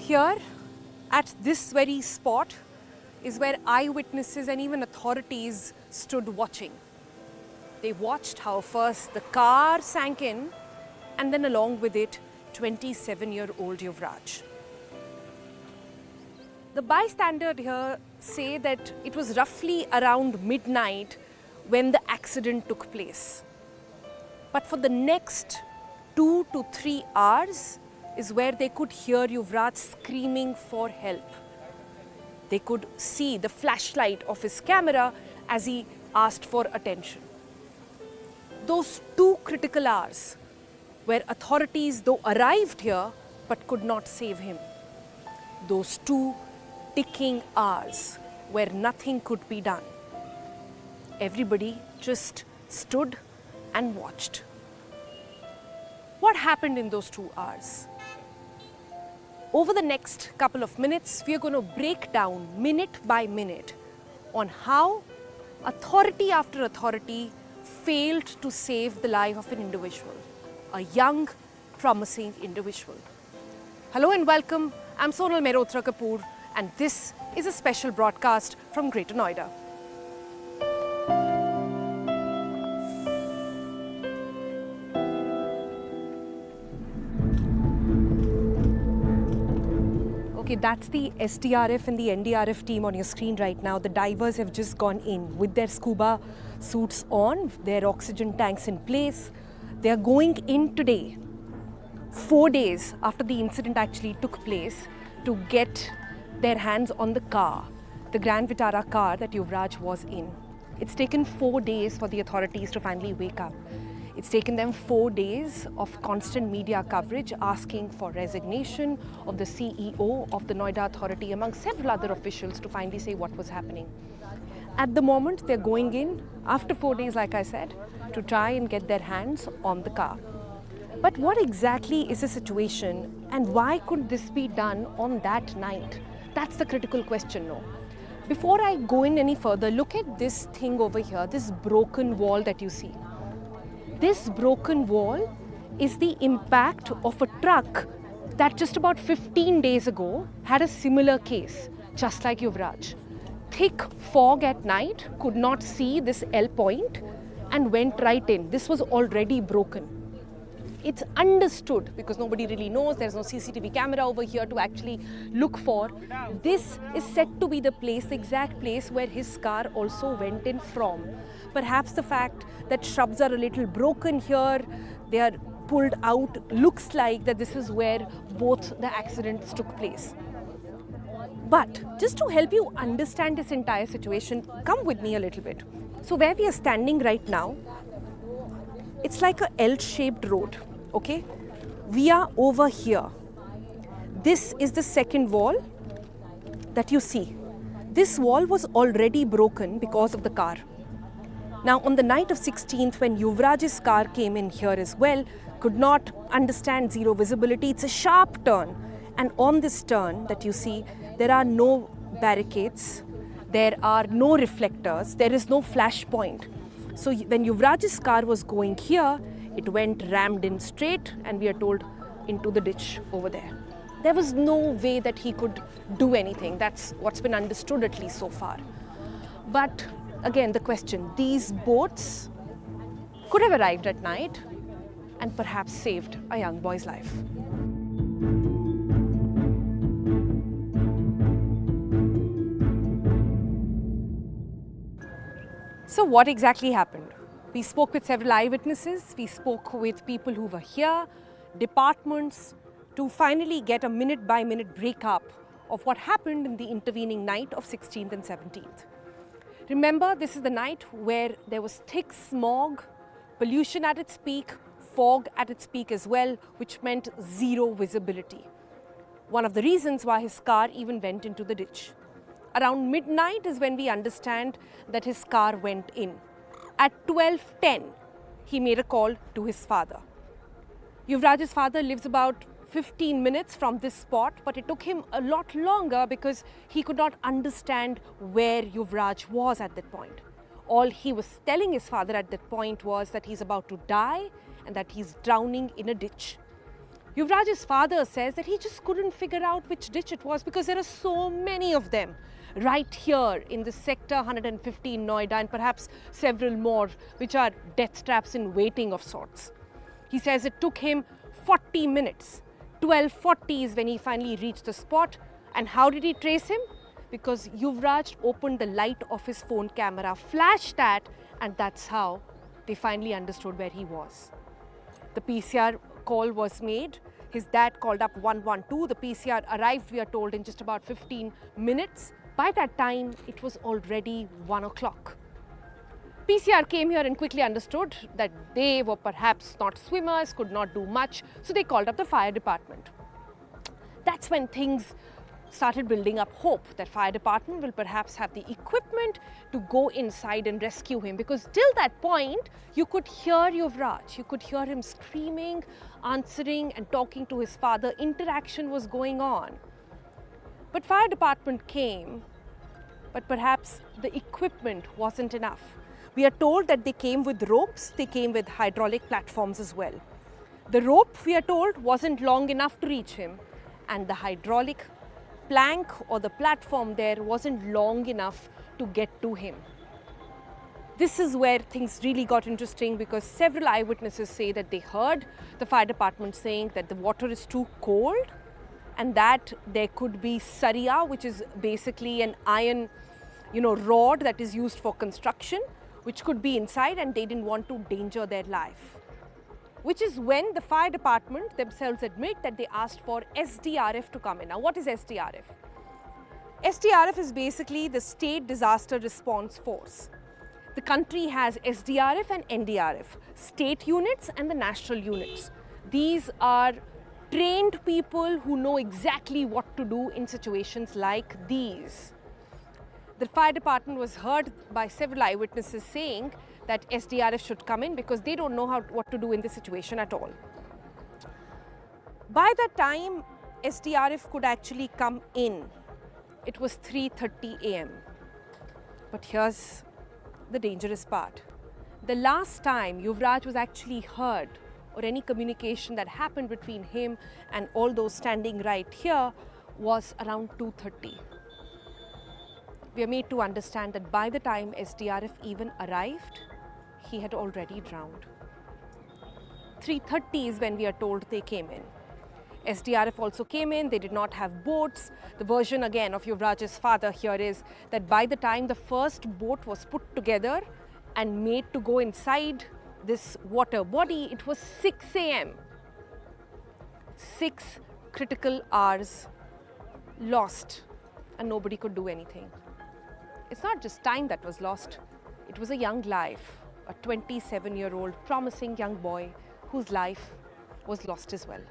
Here, at this very spot, is where eyewitnesses and even authorities stood watching. They watched how first the car sank in and then along with it, 27-year-old Yuvraj. The bystanders here say that it was roughly around midnight when the accident took place. But for the next 2 to 3 hours is where they could hear Yuvraj screaming for help. They could see the flashlight of his camera as he asked for attention. Those 2 critical hours where authorities though arrived here but could not save him. Those 2 ticking hours where nothing could be done. Everybody just stood and watched. What happened in those 2 hours? Over the next couple of minutes, we are going to break down minute by minute on how authority after authority failed to save the life of an individual, a young, promising individual. Hello and welcome. I'm Sonal Mehrotra Kapoor, and this is a special broadcast from Greater Noida. Okay, that's the SDRF and the NDRF team on your screen right now. The divers have just gone in with their scuba suits on, their oxygen tanks in place. They are going in today, 4 days after the incident actually took place, to get their hands on the car, the Grand Vitara car that Yuvraj was in. It's taken 4 days for the authorities to finally wake up. It's taken them 4 days of constant media coverage asking for resignation of the CEO of the Noida Authority, among several other officials, to finally say what was happening. At the moment, they're going in, after 4 days, like I said, to try and get their hands on the car. But what exactly is the situation, and why could this be done on that night? That's the critical question, no? Before I go in any further, look at this thing over here, this broken wall that you see. This broken wall is the impact of a truck that just about 15 days ago had a similar case, just like Yuvraj. Thick fog at night, could not see this L point and went right in. This was already broken. It's understood, because nobody really knows, there's no CCTV camera over here to actually look for. This is said to be the place, the exact place where his car also went in from. Perhaps the fact that shrubs are a little broken here, they are pulled out, looks like that this is where both the accidents took place. But just to help you understand this entire situation, come with me a little bit. So where we are standing right now, it's like a L-shaped road, okay? We are over here. This is the second wall that you see. This wall was already broken because of the car. Now, on the night of 16th, when Yuvraj's car came in here as well, could not understand zero visibility. It's a sharp turn. And on this turn that you see, there are no barricades, there are no reflectors, there is no flash point. So when Yuvraj's car was going here, it went rammed in straight, and we are told into the ditch over there. There was no way that he could do anything. That's what's been understood, at least so far. But again, the question, these boats could have arrived at night and perhaps saved a young boy's life. So what exactly happened? We spoke with several eyewitnesses, we spoke with people who were here, departments, to finally get a minute-by-minute breakup of what happened in the intervening night of 16th and 17th. Remember, this is the night where there was thick smog, pollution at its peak, fog at its peak as well, which meant zero visibility. One of the reasons why his car even went into the ditch. Around midnight is when we understand that his car went in. At 12:10, he made a call to his father. Yuvraj's father lives about 15 minutes from this spot, but it took him a lot longer because he could not understand where Yuvraj was at that point. All he was telling his father at that point was that he's about to die and that he's drowning in a ditch. Yuvraj's father says that he just couldn't figure out which ditch it was because there are so many of them right here in the sector 115 Noida, and perhaps several more which are death traps in waiting of sorts. He says it took him 40 minutes. 12:40 is when he finally reached the spot. And how did he trace him? Because Yuvraj opened the light of his phone camera, flashed that, and that's how they finally understood where he was. The PCR call was made. His dad called up 112. The PCR arrived, we are told, in just about 15 minutes. By that time, it was already 1 o'clock. PCR came here and quickly understood that they were perhaps not swimmers, could not do much, so they called up the fire department. That's when things started building up hope that fire department will perhaps have the equipment to go inside and rescue him, because till that point you could hear Yuvraj, you could hear him screaming, answering and talking to his father. Interaction was going on. But fire department came, but perhaps the equipment wasn't enough. We are told that they came with ropes, they came with hydraulic platforms as well. The rope, we are told, wasn't long enough to reach him, and the hydraulic plank or the platform there wasn't long enough to get to him. This is where things really got interesting, because several eyewitnesses say that they heard the fire department saying that the water is too cold and that there could be saria, which is basically an iron, rod that is used for construction, which could be inside, and they didn't want to endanger their life. Which is when the fire department themselves admit that they asked for SDRF to come in. Now, what is SDRF? SDRF is basically the State Disaster Response Force. The country has SDRF and NDRF, state units and the national units. These are trained people who know exactly what to do in situations like these. The fire department was heard by several eyewitnesses saying that SDRF should come in because they don't know what to do in this situation at all. By that time, SDRF could actually come in. It was 3:30 a.m. But here's the dangerous part. The last time Yuvraj was actually heard, or any communication that happened between him and all those standing right here, was around 2:30. We are made to understand that by the time SDRF even arrived, he had already drowned. 3:30 is when we are told they came in. SDRF also came in. They did not have boats. The version again of Yuvraj's father here is that by the time the first boat was put together and made to go inside this water body, it was 6 a.m. 6 critical hours lost, and nobody could do anything. It's not just time that was lost. It was a young life, a 27-year-old promising young boy whose life was lost as well.